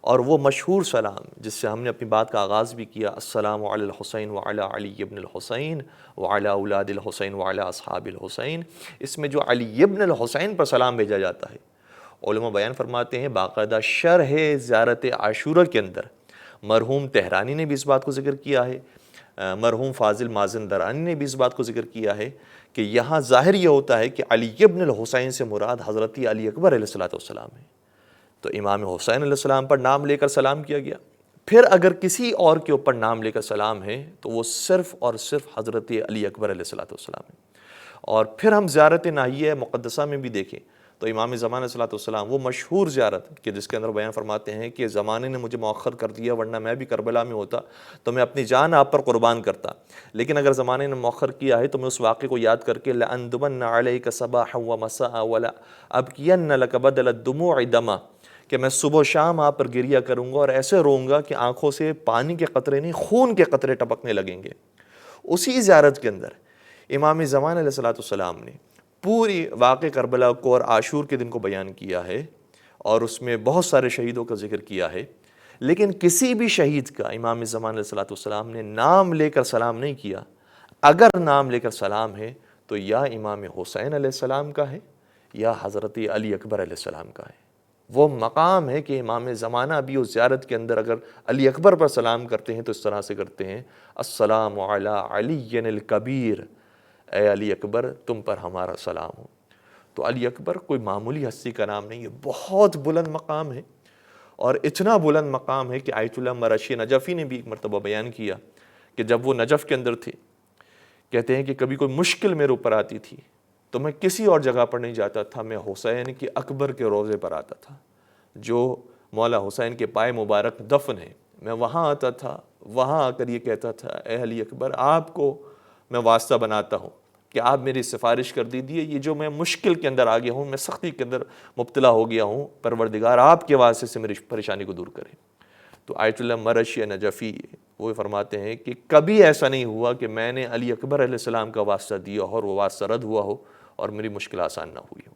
اور وہ مشہور سلام جس سے ہم نے اپنی بات کا آغاز بھی کیا، السلام علی الحسین وعلی علی ابن الحسین وعلی اولاد الحسین وعلی اصحاب الحسین، اس میں جو علی ابن الحسین پر سلام بھیجا جاتا ہے، علماء بیان فرماتے ہیں باقاعدہ شرح زیارت عاشورہ کے اندر مرحوم تہرانی نے بھی اس بات کو ذکر کیا ہے، مرحوم فاضل مازندرانی نے بھی اس بات کو ذکر کیا ہے کہ یہاں ظاہر یہ ہوتا ہے کہ علی ابن الحسین سے مراد حضرت علی اکبر علیہ السلام ہے، تو امام حسین علیہ السلام پر نام لے کر سلام کیا گیا۔ پھر اگر کسی اور کے اوپر نام لے کر سلام ہے تو وہ صرف اور صرف حضرت علی اکبر علیہ السلام ہے۔ اور پھر ہم زیارت ناحیہ مقدسہ میں بھی دیکھیں تو امام زمان علیہ السلام وہ مشہور زیارت کہ جس کے اندر بیان فرماتے ہیں کہ زمانے نے مجھے مؤخر کر دیا، ورنہ میں بھی کربلا میں ہوتا تو میں اپنی جان آپ پر قربان کرتا، لیکن اگر زمانے نے مؤخر کیا ہے تو میں اس واقعے کو یاد کر کے لأندمن علیک صباحا ومساء ولا ابکین لک بدل الدموع دما، کہ میں صبح و شام آپ پر گریہ کروں گا اور ایسے روں گا کہ آنکھوں سے پانی کے قطرے نہیں خون کے قطرے ٹپکنے لگیں گے۔ اسی زیارت کے اندر امام زمان علیہ السلام نے پوری واقع کربلا کو اور عاشور کے دن کو بیان کیا ہے، اور اس میں بہت سارے شہیدوں کا ذکر کیا ہے، لیکن کسی بھی شہید کا امام زمان علیہ السلام نے نام لے کر سلام نہیں کیا۔ اگر نام لے کر سلام ہے تو یا امام حسین علیہ السلام کا ہے یا حضرت علی اکبر علیہ السلام کا ہے۔ وہ مقام ہے کہ امام زمانہ بھی اس زیارت کے اندر اگر علی اکبر پر سلام کرتے ہیں تو اس طرح سے کرتے ہیں، السلام علی علی الکبیر، اے علی اکبر تم پر ہمارا سلام ہو۔ تو علی اکبر کوئی معمولی ہستی کا نام نہیں ہے، بہت بلند مقام ہے، اور اتنا بلند مقام ہے کہ آیت اللہ مرشی نجفی نے بھی ایک مرتبہ بیان کیا کہ جب وہ نجف کے اندر تھے، کہتے ہیں کہ کبھی کوئی مشکل میرے اوپر آتی تھی تو میں کسی اور جگہ پر نہیں جاتا تھا، میں حسین کے اکبر کے روضے پر آتا تھا جو مولا حسین کے پائے مبارک دفن ہے، میں وہاں آتا تھا، وہاں آ کر یہ کہتا تھا اے علی اکبر آپ کو میں واسطہ بناتا ہوں کہ آپ میری سفارش کر دیجیے، یہ جو میں مشکل کے اندر آ گیا ہوں، میں سختی کے اندر مبتلا ہو گیا ہوں، پروردگار آپ کے واسطے سے میری پریشانی کو دور کرے۔ تو آیت اللہ مرشی نجفی وہ فرماتے ہیں کہ کبھی ایسا نہیں ہوا کہ میں نے علی اکبر علیہ السلام کا واسطہ دیا اور وہ واسطہ رد ہوا ہو اور میری مشکل آسان نہ ہوئی ہو۔